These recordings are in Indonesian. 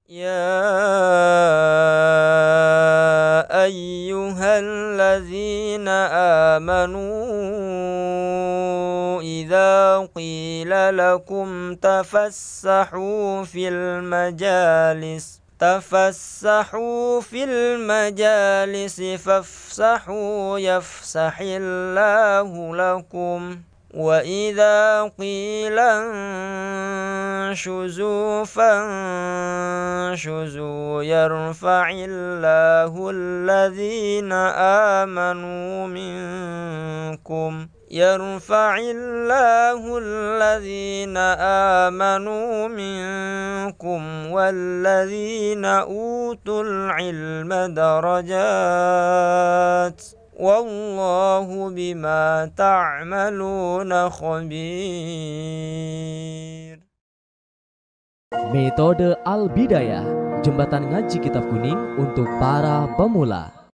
يا أيها الذين آمنوا إذا قيل لكم تفسحوا في المجالس فافسحوا يفسح الله لكم وإذا قيل انشزوا فانشزوا يرفع الله الذين آمنوا منكم والذين أوتوا العلم درجات والله بما تعملون خبير. Metode Al-Bidayah, jembatan ngaji kitab kuning untuk para pemula.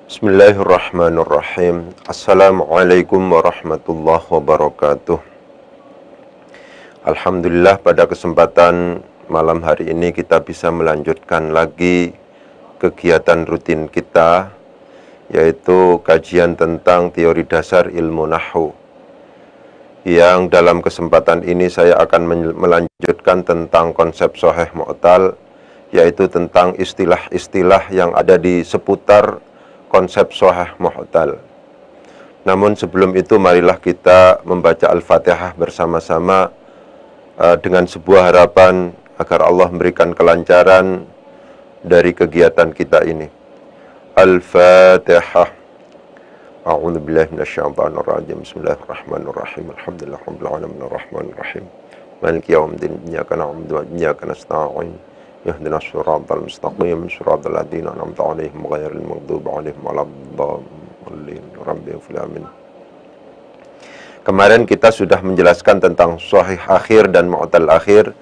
Bismillahirrahmanirrahim. Assalamualaikum warahmatullahi wabarakatuh. Alhamdulillah, pada kesempatan malam hari ini kita bisa melanjutkan lagi kegiatan rutin kita, yaitu kajian tentang teori dasar ilmu nahwu. Yang dalam kesempatan ini saya akan melanjutkan tentang konsep shahih mu'tal, yaitu tentang istilah-istilah yang ada di seputar konsep shahih mu'tal. Namun sebelum itu marilah kita membaca Al-Fatihah bersama-sama dengan sebuah harapan agar Allah memberikan kelancaran dari kegiatan kita ini. Al-Fatihah. A'udzu billahi minasyaitonir rajim. Bismillahirrahmanirrahim. Alhamdulillahirabbil alamin arrahmanir rahim. Maliki yaumiddin. Iyyaka na'budu wa iyyaka nasta'in. Ihdinas siratal mustaqim. Siratal ladzina an'amta 'alaihim ghairil maghdubi 'alaihim waladdallin. Rabbil alamin. Kemarin kita sudah menjelaskan tentang shahih akhir dan mu'tal akhir.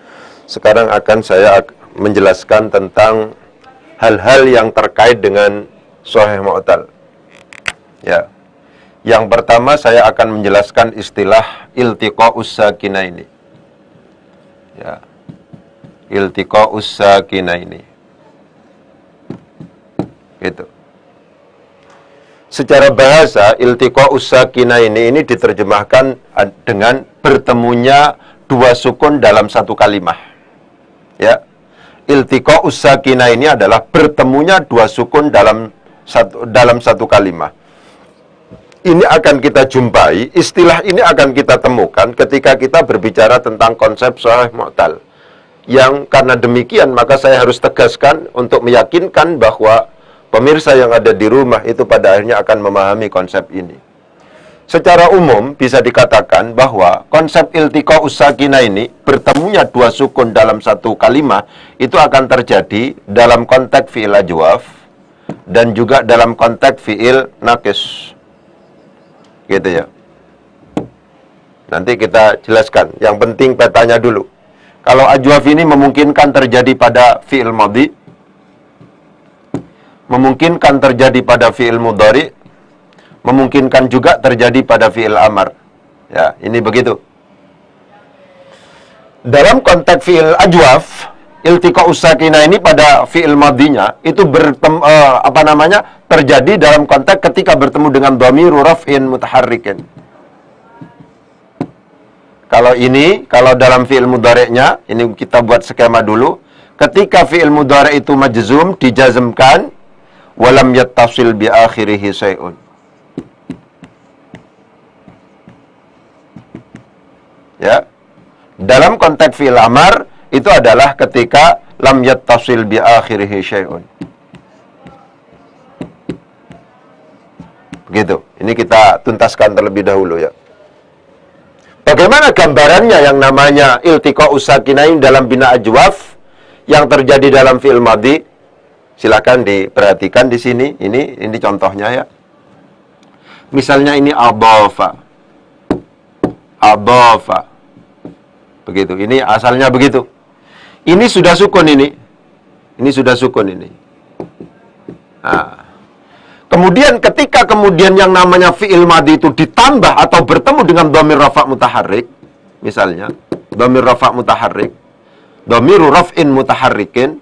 Sekarang akan saya menjelaskan tentang hal-hal yang terkait dengan shahih mu'tal. Ya. Yang pertama saya akan menjelaskan istilah iltiqa'us sakinaini. Ya. Iltiqa'us sakinaini. Gitu. Secara bahasa iltiqa'us sakinaini ini diterjemahkan dengan bertemunya dua sukun dalam satu kalimah. Ya, iltiqa'us sakinah ini adalah bertemunya dua sukun dalam satu kalimat. Ini akan kita jumpai, istilah ini akan kita temukan ketika kita berbicara tentang konsep shahih mu'tal. Yang karena demikian maka saya harus tegaskan untuk meyakinkan bahwa pemirsa yang ada di rumah itu pada akhirnya akan memahami konsep ini. Secara umum bisa dikatakan bahwa konsep iltiqa'us sakinah ini, bertemunya dua sukun dalam satu kalimat, itu akan terjadi dalam konteks fi'il ajwaf dan juga dalam konteks fi'il naqis. Gitu ya. Nanti kita jelaskan. Yang penting petanya dulu. Kalau ajwaf ini memungkinkan terjadi pada fi'il madhi, memungkinkan terjadi pada fi'il mudhari, memungkinkan juga terjadi pada fi'il amar. Ya, ini begitu. Dalam konteks fi'il ajwaf, iltiqa'us sakinah ini pada fi'il madhinya itu terjadi dalam konteks ketika bertemu dengan dhamiru raf'in mutaharrikin. Kalau dalam fi'il mudhari'nya, ini kita buat skema dulu. Ketika fi'il mudhari' itu majzum, dijazmkan, walam yattasil bi akhirihi syai'un. Ya. Dalam konteks fi'il amar itu adalah ketika lam yattasil bi akhirihi syai'un. Begitu. Ini kita tuntaskan terlebih dahulu ya. Bagaimana gambarannya yang namanya iltiqa'us sakinain dalam bina ajwaf yang terjadi dalam fi'il madhi? Silakan diperhatikan di sini. Ini contohnya ya. Misalnya ini adhafa. Begitu. Ini asalnya begitu. Ini sudah sukun ini. Nah. Kemudian ketika kemudian yang namanya fi'il madhi itu ditambah atau bertemu dengan dhamir rafa' mutaharrik, misalnya dhamir rafa' mutaharrik, dhamiru raf'in mutaharrikin,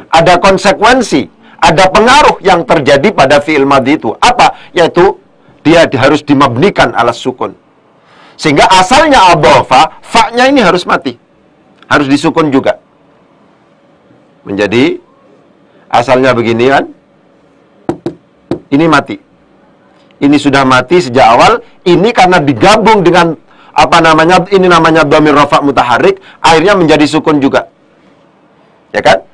ada konsekuensi, ada pengaruh yang terjadi pada fi'il madhi itu. Apa? Yaitu dia harus dimabnikan alas sukun. Sehingga asalnya adhafa, fa-nya ini harus mati. Harus disukun juga. Menjadi asalnya begini kan? Ini mati. Ini sudah mati sejak awal. Ini karena digabung dengan ini namanya dhamir rafa' mutaharrik, akhirnya menjadi sukun juga. Ya kan?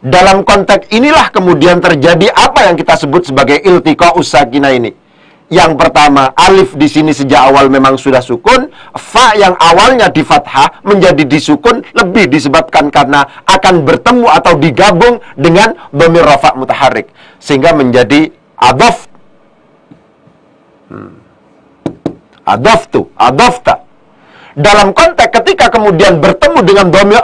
Dalam konteks inilah kemudian terjadi apa yang kita sebut sebagai iltiqa'us sakinah ini. Yang pertama, alif di sini sejak awal memang sudah sukun, fa yang awalnya di fathah menjadi disukun lebih disebabkan karena akan bertemu atau digabung dengan dhamir rafa' mutaharrik sehingga menjadi adafta. Dalam konteks ketika kemudian bertemu dengan dhamir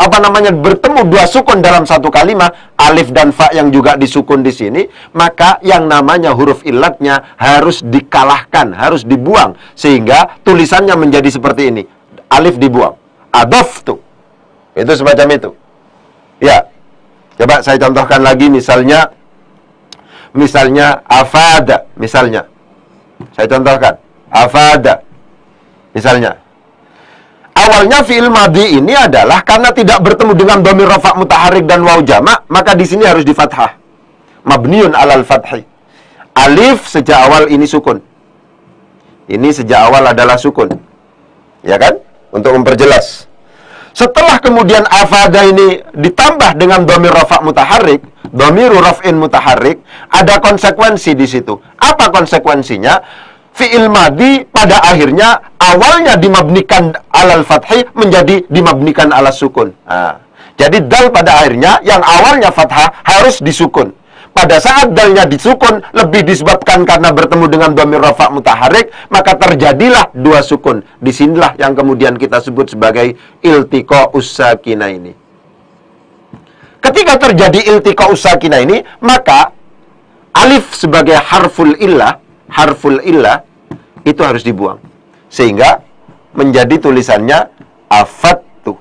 bertemu dua sukun dalam satu kalimat, alif dan fa yang juga disukun di sini, maka yang namanya huruf illatnya harus dikalahkan, harus dibuang sehingga tulisannya menjadi seperti ini. Alif dibuang. Adaftu. Itu semacam itu. Ya. Coba saya contohkan lagi misalnya afada misalnya. Saya contohkan. Afada. Misalnya. Awalnya fi'il madhi ini adalah karena tidak bertemu dengan dhamir rafa' mutaharrik dan waw jama', maka di sini harus di fathah. Mabniun alal fathi. Alif sejak awal ini sukun. Ini sejak awal adalah sukun. Ya kan? Untuk memperjelas. Setelah kemudian afada ini ditambah dengan dhamir rafa' mutaharrik, dhamiru raf'in mutaharrik, ada konsekuensi di situ. Apa konsekuensinya? Fi'il madhi pada akhirnya awalnya dimabnikan alal fathi menjadi dimabnikan ala sukun. Nah, jadi dal pada akhirnya yang awalnya fathah harus disukun. Pada saat dalnya disukun lebih disebabkan karena bertemu dengan dhamir rafa' mutaharrik, maka terjadilah dua sukun. Disinilah yang kemudian kita sebut sebagai iltiqa'us sakinah ini. Ketika terjadi iltiqa'us sakinah ini, maka alif sebagai harful illah itu harus dibuang. Sehingga menjadi tulisannya afattu.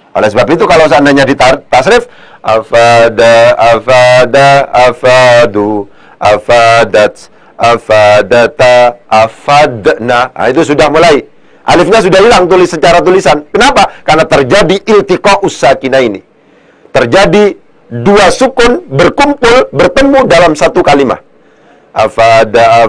Oleh sebab itu kalau seandainya ditasrif afada, afadu, afadat, afadata, afadna. Nah, itu sudah mulai. Alifnya sudah hilang secara tulisan. Kenapa? Karena terjadi iltiqa'us sakinah ini. Terjadi dua sukun berkumpul, bertemu dalam satu kalimat. Afada,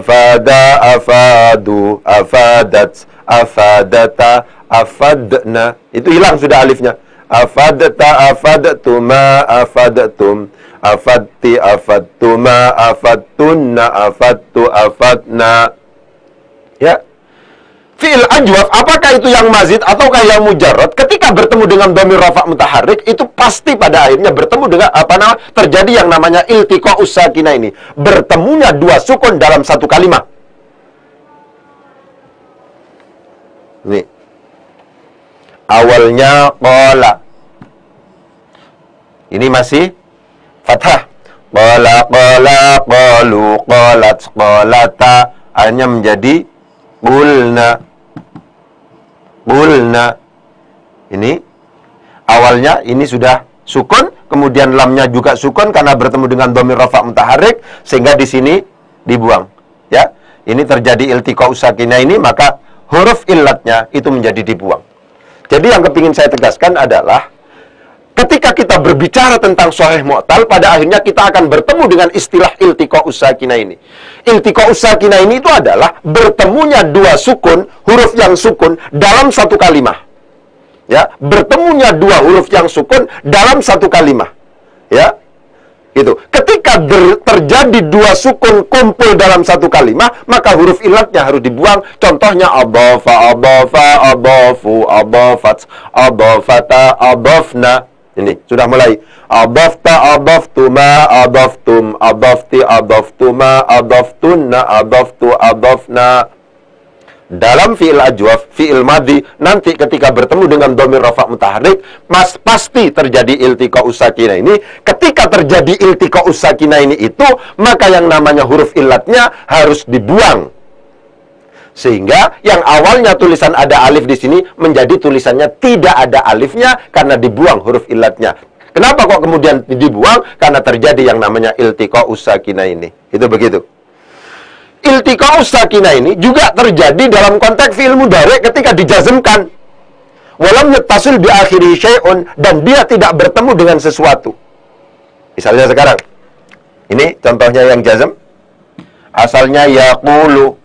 afadu, afadat, afadata, afadna. Itu hilang sudah alifnya. Afadata, afadtuma, afadtum, afadti, afadtuma, afadtunna, afadtu, afadna. Ya. Fi'il ajwaf, apakah itu yang mazid ataukah yang mujarrad? Ketika bertemu dengan dhamir rafa' mutaharrik, itu pasti pada akhirnya bertemu dengan terjadi yang namanya iltiqa'us sakinah ini. Bertemunya dua sukun dalam satu kalimat. Nih. Awalnya qala. Ini masih fathah. Qala, qala, qalu, qalat, qalata. Akhirnya menjadi qulna. Ini awalnya ini sudah sukun, kemudian lamnya juga sukun karena bertemu dengan dhamir rafa' mutaharrik sehingga di sini dibuang. Ya, ini terjadi iltiqa'us sakinah ini, maka huruf illatnya itu menjadi dibuang. Jadi yang kepingin saya tegaskan adalah ketika kita berbicara tentang shahih mu'tal, pada akhirnya kita akan bertemu dengan istilah iltiqa'us sakinah ini. Iltiqa'us sakinah ini itu adalah bertemunya dua sukun, huruf yang sukun dalam satu kalimat. Ya, bertemunya dua huruf yang sukun dalam satu kalimat. Ya. Itu. Ketika terjadi dua sukun kumpul dalam satu kalimat, maka huruf illatnya harus dibuang. Contohnya adhafa, adhafa, adhafu, adhafat, adhafata, adhafna. Ini sudah mulai. Adhafta, adhaftuma, adhaftum, adhafti, adhaftuma, adhaftunna, adhaftu, adhafna. dalam fi'il ajwaf, fi'il madhi, nanti ketika bertemu dengan dhamir rafa' mutaharrik, pasti terjadi iltiqa'us sakinah ini. Ketika terjadi iltiqa'us sakinah ini itu, maka yang namanya huruf illatnya harus dibuang. Sehingga yang awalnya tulisan ada alif di sini menjadi tulisannya tidak ada alifnya karena dibuang huruf illatnya. Kenapa kok kemudian dibuang? Karena terjadi yang namanya iltiqa'us sakinah ini. Itu begitu. Iltiqa'us sakinah ini juga terjadi dalam konteks fi'il mudhari' ketika dijazmkan. Walam yattasil bi akhiri syai'un, dan dia tidak bertemu dengan sesuatu. Misalnya sekarang. Ini contohnya yang jazm. Asalnya yaqulu.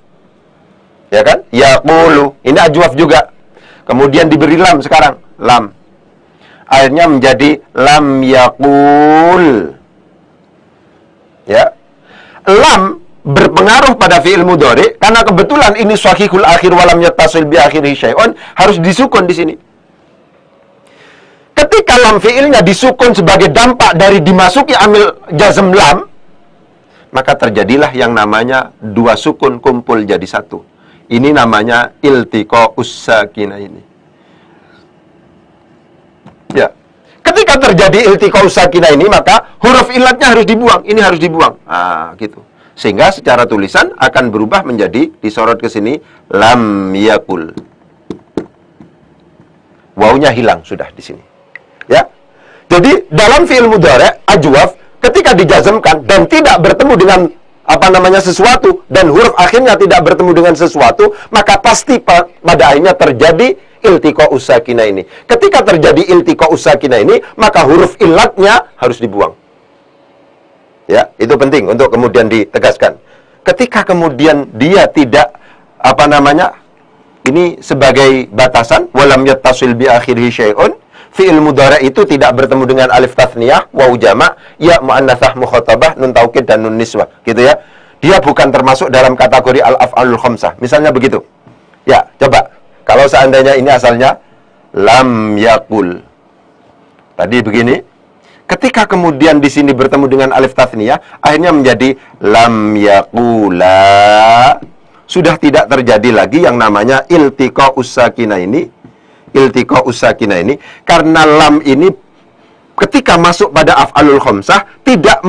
Ya kan? Yaqulu. Ini ajwaf juga. Kemudian diberi lam sekarang. Lam. Akhirnya menjadi lam yaqul. Ya. Lam berpengaruh pada fi'il mudhari karena kebetulan ini shahihul akhir walam yattasil bi akhirihi syai'un, harus disukun di sini. Ketika lam fi'ilnya disukun sebagai dampak dari dimasuki amil jazm lam, maka terjadilah yang namanya dua sukun kumpul jadi satu. Ini namanya iltiqa'us sakinah ini. Ya. Ketika terjadi iltiqa'us sakinah ini, maka huruf illatnya harus dibuang. Ini harus dibuang. Gitu. Sehingga secara tulisan akan berubah menjadi, disorot ke sini, lam yakul. Wawunya hilang sudah di sini. Ya. Jadi dalam fi'il mudhari' ajwaf ketika dijazmkan dan tidak bertemu dengan sesuatu, dan huruf akhirnya tidak bertemu dengan sesuatu, maka pasti pada akhirnya terjadi iltiqa'us sakinah ini. Ketika terjadi iltiqa'us sakinah ini, maka huruf illatnya harus dibuang. Ya, itu penting untuk kemudian ditegaskan. Ketika kemudian dia tidak ini sebagai batasan, walam yattasil bi akhirihi syai'un, fi'il mudhari' itu tidak bertemu dengan alif tathniyah, wawu jama', ya muannatsah mukhatabah, nun taukid dan nun niswah, gitu ya. Dia bukan termasuk dalam kategori al-af'alul khamsah. Misalnya begitu. Ya, coba. Kalau seandainya ini asalnya lam yakul. Tadi begini. Ketika kemudian di sini bertemu dengan alif tathniyah, akhirnya menjadi lam yakula. Sudah tidak terjadi lagi yang namanya iltiqa'us sakinah ini. Iltiqa'us sakinah ini karena lam ini ketika masuk pada af'alul khamsah tidak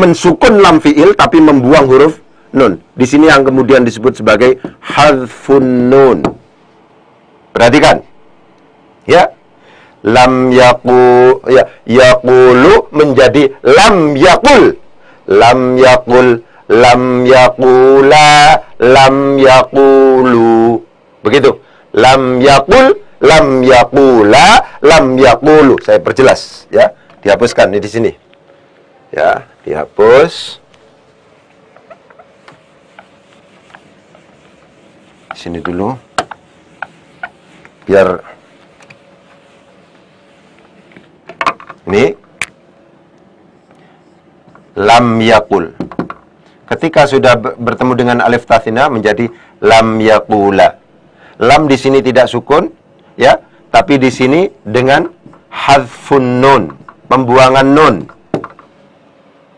mensukun lam fi'il tapi membuang huruf nun. Di sini yang kemudian disebut sebagai hadfun nun. Perhatikan. Ya. Lam yaqulu menjadi lam yaqul. Lam yaqul, lam yaqula, lam yaqulu. Begitu. Lam yaqul, lam yaqula, lam yaqulu. Saya perjelas ya. Dihapuskan ini di sini. Ya, dihapus. Di sini dulu. Biar ini lam yakul. Ketika sudah bertemu dengan alif tathniyah menjadi lam yakula. Lam di sini tidak sukun, ya, tapi di sini dengan hadfun nun, pembuangan nun.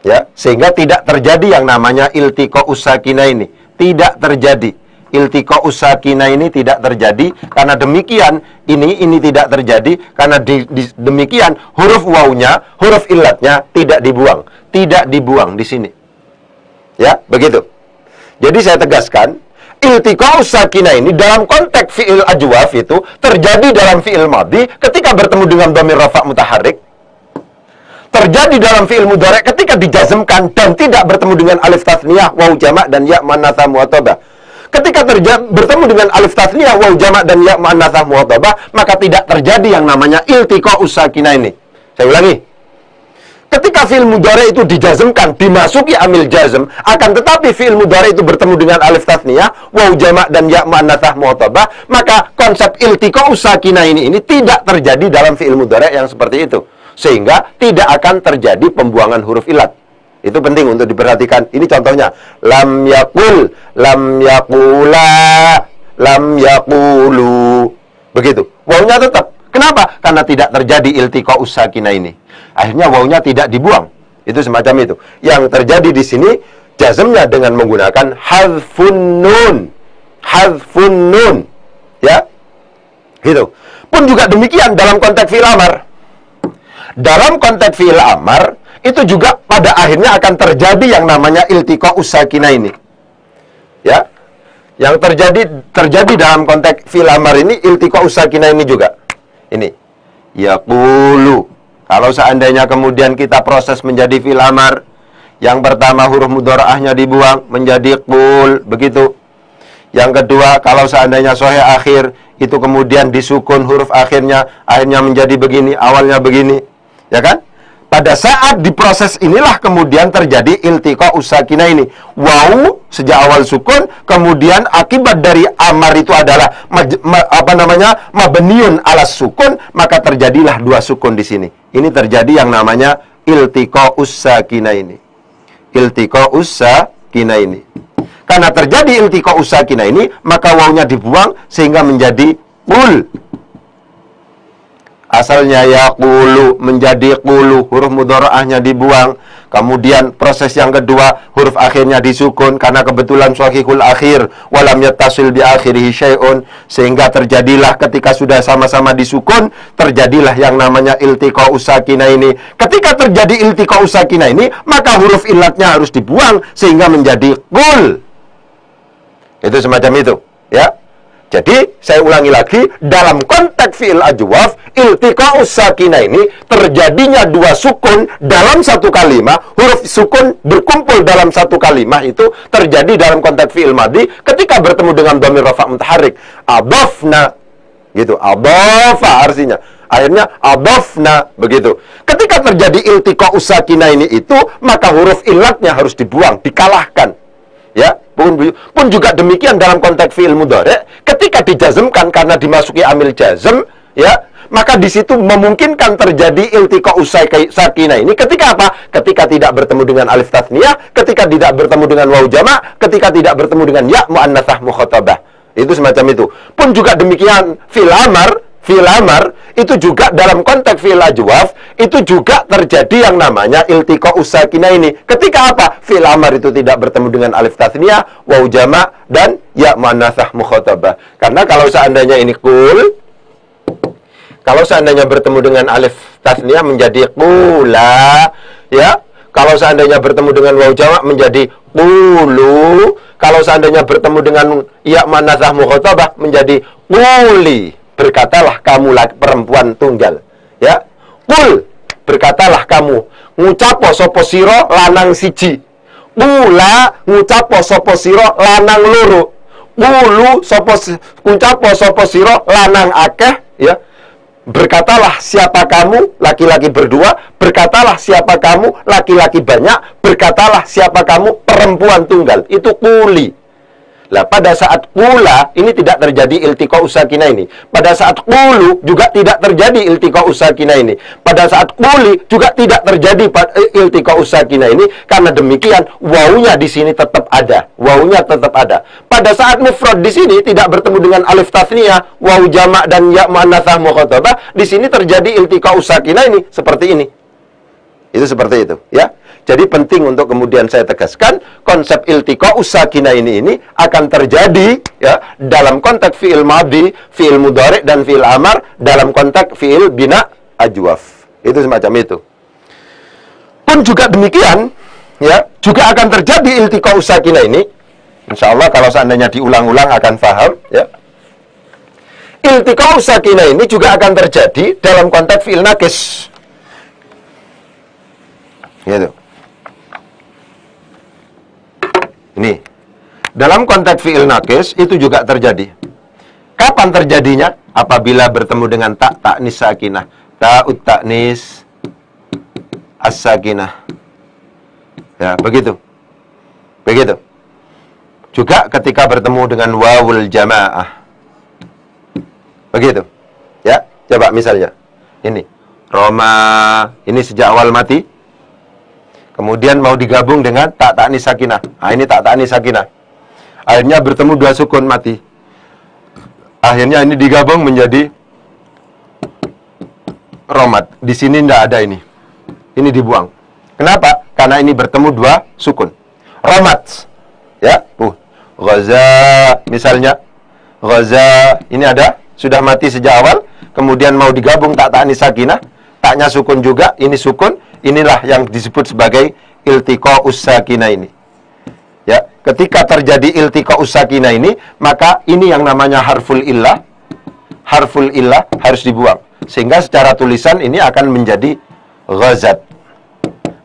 Ya, sehingga tidak terjadi yang namanya iltiqa'us sakinah ini. Tidak terjadi. Iltiqa'us sakinah ini tidak terjadi. Karena demikian ini tidak terjadi. Karena demikian huruf wawunya, huruf illatnya tidak dibuang. Tidak dibuang di sini. Ya, begitu. Jadi saya tegaskan, iltiqa'us sakinah ini dalam konteks fi'il ajwaf itu terjadi dalam fi'il madhi ketika bertemu dengan dhamir rafa' mutaharrik. Terjadi dalam fi'il mudhari' ketika dijazmkan dan tidak bertemu dengan alif tathniyah, wawu jama' dan ya muannatsah muwatabah. Ketika bertemu dengan alif tathniyah, wawu jama' dan ya muannatsah muwatabah, maka tidak terjadi yang namanya iltiqa'us sakinah ini. Saya ulangi. Ketika fi'il mudhari' itu dijazmkan, dimasuki amil jazm, akan tetapi fi'il mudhari' itu bertemu dengan alif tathniyah, wawu jama' dan ya muannatsah muwatabah, maka konsep iltiqa'us sakinah ini tidak terjadi dalam fi'il mudhari' yang seperti itu. Sehingga tidak akan terjadi pembuangan huruf illat. Itu penting untuk diperhatikan. Ini contohnya. Lam yakul, lam yakula, lam yakulu. Begitu. Wawunya tetap. Kenapa? Karena tidak terjadi iltiqa'us sakinah ini. Akhirnya wawunya tidak dibuang. Itu semacam itu. Yang terjadi di sini, jazmnya dengan menggunakan hadfun nun. Hadfun nun. Ya. Gitu. Pun juga demikian dalam konteks fi'il amar. Dalam konteks fi'il amar itu juga pada akhirnya akan terjadi yang namanya iltiqa'us sakinaini. Ya. Yang terjadi dalam konteks fi'il amar ini iltiqa'us sakinaini juga. Ini. Yaqulu. Kalau seandainya kemudian kita proses menjadi fi'il amar, yang pertama huruf mudharaahnya dibuang menjadi qul, begitu. Yang kedua, kalau seandainya sahih akhir, itu kemudian disukun huruf akhirnya menjadi begini, awalnya begini. Ya kan? Pada saat diproses inilah kemudian terjadi iltiqa'us sakinaini. Waw sejak awal sukun, kemudian akibat dari amar itu adalah mabniun alas sukun, maka terjadilah dua sukun di sini. Ini terjadi yang namanya iltiqa'us sakinaini. Iltiqa'us sakinaini. Karena terjadi iltiqa'us sakinaini, maka wawnya dibuang sehingga menjadi qul. Asalnya yaqulu menjadi qulu, huruf mudharaahnya dibuang. Kemudian proses yang kedua, huruf akhirnya disukun karena kebetulan shahihul akhir walam yattasil bi akhirihi syai'un, sehingga terjadilah ketika sudah sama-sama disukun, terjadilah yang namanya iltiqa'us sakinaini. Ketika terjadi iltiqa'us sakinaini, maka huruf illatnya harus dibuang sehingga menjadi qul. Itu semacam itu, ya. Jadi, saya ulangi lagi, dalam konteks fi'il ajwaf, iltiqa'us sakinaini, terjadinya dua sukun dalam satu kalimat, huruf sukun berkumpul dalam satu kalimat itu terjadi dalam konteks fi'il madhi ketika bertemu dengan dhamir rafa' mutaharrik. Adhafna, gitu, adhafa artinya. Akhirnya adhafna, begitu. Ketika terjadi iltiqa'us sakinaini itu, maka huruf illatnya harus dibuang, dikalahkan. Ya, pun juga demikian dalam konteks fi'il mudhari', ketika dijazmkan karena dimasuki amil jazm, ya, maka di situ memungkinkan terjadi iltiqa'us sakinah ini ketika apa? Ketika tidak bertemu dengan alif tathniyah, ketika tidak bertemu dengan waw jama', ketika tidak bertemu dengan ya muannatsah mukhatabah. Itu semacam itu. Pun juga demikian fi'il amar itu juga dalam konteks fi'il ajwaf itu juga terjadi yang namanya iltiqa'us sakinah ini. Ketika apa? Fi'il amar itu tidak bertemu dengan alif tathniyah, waw jama' dan ya muannatsah mukhatabah. Karena kalau seandainya ini qul, kalau seandainya bertemu dengan alif tathniyah menjadi qula, ya. Kalau seandainya bertemu dengan waw jama' menjadi qulu, kalau seandainya bertemu dengan ya muannatsah mukhatabah menjadi quli. Berkatalah kamu perempuan tunggal, ya. Qul, berkatalah kamu, ngucapo sapa sira lanang siji. Qula, ngucapo sapa sira lanang loro. Qulu, ngucapo sapa sira lanang akeh, ya. Berkatalah siapa kamu laki-laki berdua, berkatalah siapa kamu laki-laki banyak, berkatalah siapa kamu perempuan tunggal. Itu quli. Lah, pada saat qula ini tidak terjadi iltiqa'us sakinah ini. Pada saat qulu juga tidak terjadi iltiqa'us sakinah ini. Pada saat quli juga tidak terjadi iltiqa'us sakinah ini. Karena demikian wawunya di sini tetap ada. Wawunya tetap ada. Pada saat mufrad di sini tidak bertemu dengan alif tathniyah, waw jama' dan ya muannatsah mukhatabah, di sini terjadi iltiqa'us sakinah ini seperti ini. Itu seperti itu, ya. Jadi penting untuk kemudian saya tegaskan konsep iltiqa'us sakinah ini akan terjadi, ya, dalam konteks fi'il madhi, fi'il mudhari' dan fi'il amar, dalam konteks fi'il bina ajwaf. Itu semacam itu. Pun juga demikian, ya, juga akan terjadi iltiqa'us sakinah ini. Insyaallah kalau seandainya diulang-ulang akan paham, ya. Iltiqa'us sakinah ini juga akan terjadi dalam konteks fi'il naqis. Gitu. Ini dalam konteks fi'il naqis itu juga terjadi. Kapan terjadinya? Apabila bertemu dengan ta'nis sakinah, ta'ut ta'nis as-sakinah. Ya, begitu. Begitu. Juga ketika bertemu dengan wawul jamaah. Begitu. Ya, coba misalnya. Ini Roma, ini sejak awal mati. Kemudian mau digabung dengan ta'nis sakinah. Nah, ini ta'nis sakinah. Akhirnya bertemu dua sukun mati. Akhirnya ini digabung menjadi romat. Di sini tidak ada ini. Ini dibuang. Kenapa? Karena ini bertemu dua sukun. Romat. Ya, Ghaza misalnya. Ghaza ini ada, sudah mati sejak awal, kemudian mau digabung tak ta'anis sakinah, taknya sukun juga, ini sukun, inilah yang disebut sebagai iltiqa'us sakinah ini. Ya, ketika terjadi iltiqa'us sakinah ini, maka ini yang namanya harful illah. Harful illah harus dibuang. Sehingga secara tulisan ini akan menjadi ghazat.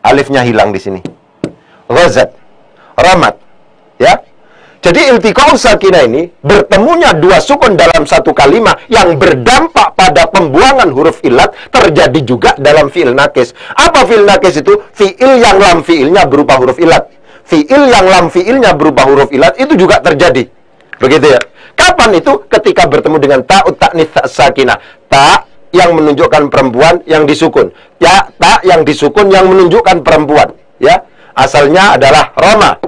Alifnya hilang di sini. Ghazat. Ramat. Ya. Jadi iltiqa'us sakinah ini bertemunya dua sukun dalam satu kalimat yang berdampak pada pembuangan huruf illat terjadi juga dalam fi'il nakis. Apa fi'il nakis itu? Fi'il yang lam fi'ilnya berupa huruf illat. Fi'il yang lam fi'ilnya berupa huruf illat itu juga terjadi. Begitu ya. Kapan itu? Ketika bertemu dengan ta'ut ta'nits sakinah. Ta yang menunjukkan perempuan yang disukun. Ya, ta yang disukun yang menunjukkan perempuan. Ya. Asalnya adalah Roma.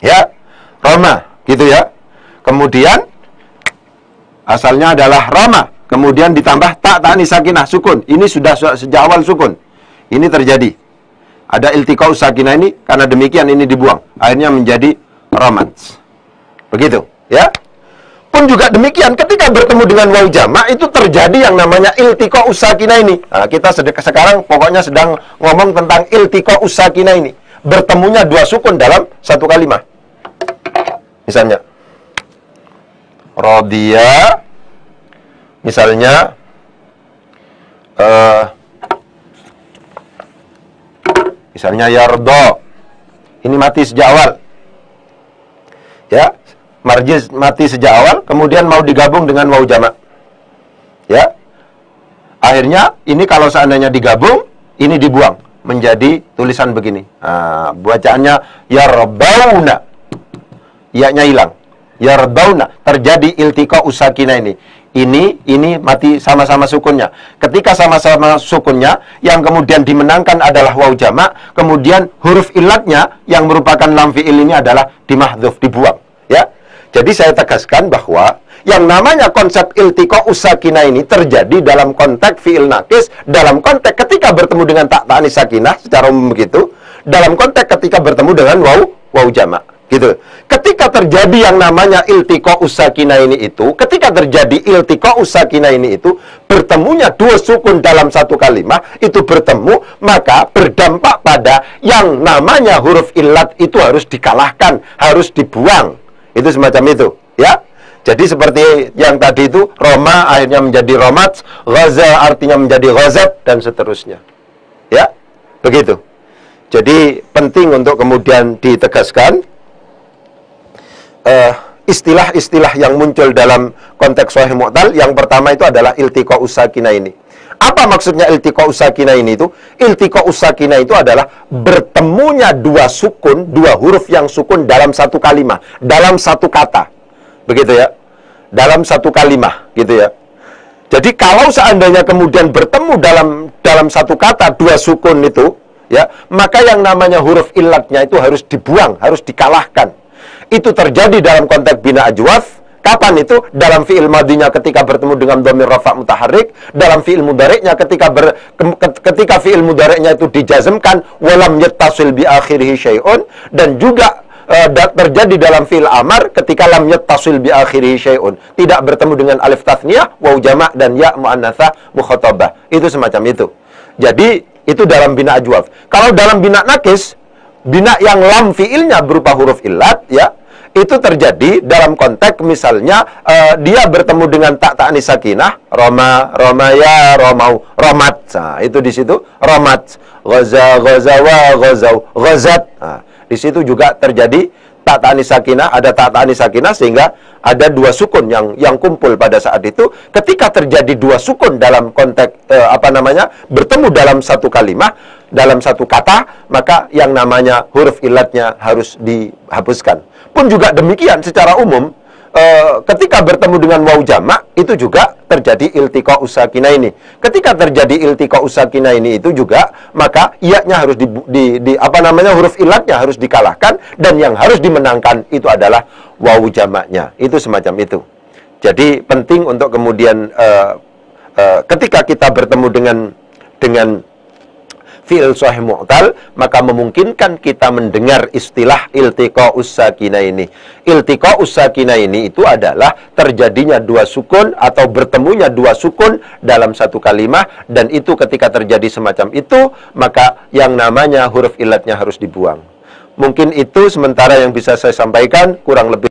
Ya. Roma, gitu ya. Kemudian asalnya adalah Rama, kemudian ditambah tak ta'anis sakinah, sukun. Ini sudah sejak awal sukun. Ini terjadi. Ada iltiqa'us sakinah ini, karena demikian ini dibuang. Akhirnya menjadi Ramat. Begitu, ya. Pun juga demikian, ketika bertemu dengan waw jamak itu terjadi yang namanya iltiqa'us sakinah ini. Nah, kita sekarang pokoknya sedang ngomong tentang iltiqa'us sakinah ini. Bertemunya dua sukun dalam satu kalimat. Misalnya Rodiya, misalnya misalnya Yardo, ini mati sejak awal. Ya, marjiz mati sejak awal, kemudian mau digabung dengan waw jamak. Ya, akhirnya ini kalau seandainya digabung, ini dibuang menjadi tulisan begini. Nah, bacaannya Yarbauna. Ya-nya hilang. Yardauna, terjadi iltiqa'us sakinah ini. Ini mati sama-sama sukunnya. Ketika sama-sama sukunnya, yang kemudian dimenangkan adalah waw jamak, kemudian huruf illatnya yang merupakan lam fi'il ini adalah dimahdzuf, dibuang, ya. Jadi saya tegaskan bahwa yang namanya konsep iltiqa'us sakinah ini terjadi dalam konteks fi'il nakis, dalam konteks ketika bertemu dengan tak ta'anis sakinah secara umum begitu, dalam konteks ketika bertemu dengan waw jamak. Gitu. Ketika terjadi yang namanya iltiqa'us sakinah ini itu, ketika terjadi iltiqa'us sakinah ini itu, bertemunya dua sukun dalam satu kalimat, itu bertemu, maka berdampak pada yang namanya huruf illat itu harus dikalahkan, harus dibuang. Itu semacam itu, ya. Jadi seperti yang tadi itu, Roma akhirnya menjadi Romat, Ghaza artinya menjadi Ghazat, dan seterusnya. Ya, begitu. Jadi penting untuk kemudian ditegaskan istilah-istilah yang muncul dalam konteks Sahih Mu'tal. Yang pertama itu adalah iltiqa'us sakinah ini. Apa maksudnya iltiqa'us sakinah ini itu? Iltiqa'us sakinah itu adalah bertemunya dua sukun, dua huruf yang sukun dalam satu kalimat, dalam satu kata. Begitu ya. Dalam satu kalimat, gitu ya. Jadi kalau seandainya kemudian bertemu dalam satu kata dua sukun itu, ya, maka yang namanya huruf illatnya itu harus dibuang, harus dikalahkan. Itu terjadi dalam konteks bina ajwaf. Kapan itu? Dalam fi'il madinya ketika bertemu dengan dhamir rafa' mutaharrik, dalam fi'il mudhari'nya ketika fi'il mudhari'nya itu dijazmkan walam yattasil bi akhirihi syai'un, dan juga terjadi dalam fi'il amar ketika lam yattasil bi akhirihi syai'un, tidak bertemu dengan alif tathniyah, waw jamak dan ya muannatsah mukhatabah. Itu semacam itu. Jadi itu dalam bina ajwaf. Kalau dalam bina nakis, bina yang lam fi'ilnya berupa huruf illat, ya, itu terjadi dalam konteks misalnya dia bertemu dengan tak ta'anis sakinah, Roma, Romaya, Romau, Romat. Nah, itu di situ Romat, Ghaza, Ghazawa, Ghazau, Ghazat. Nah, di situ juga terjadi tak ta'anis sakinah, ada tak ta'anis sakinah sehingga ada dua sukun yang kumpul pada saat itu. Ketika terjadi dua sukun dalam konteks bertemu dalam satu kalimat, dalam satu kata, maka yang namanya huruf illatnya harus dihapuskan. Pun juga demikian secara umum, ketika bertemu dengan waw jamak itu juga terjadi iltiqa'us sakinah ini. Ketika terjadi iltiqa'us sakinah ini itu juga, maka iya-nya harus huruf illatnya harus dikalahkan, dan yang harus dimenangkan itu adalah waw jamaknya. Itu semacam itu. Jadi penting untuk kemudian ketika kita bertemu dengan fi'il sahih mu'tal, maka memungkinkan kita mendengar istilah iltiqa'us sakinaini. Iltiqa'us sakinaini itu adalah terjadinya dua sukun atau bertemunya dua sukun dalam satu kalimah, dan itu ketika terjadi semacam itu, maka yang namanya huruf illatnya harus dibuang. Mungkin itu sementara yang bisa saya sampaikan, kurang lebih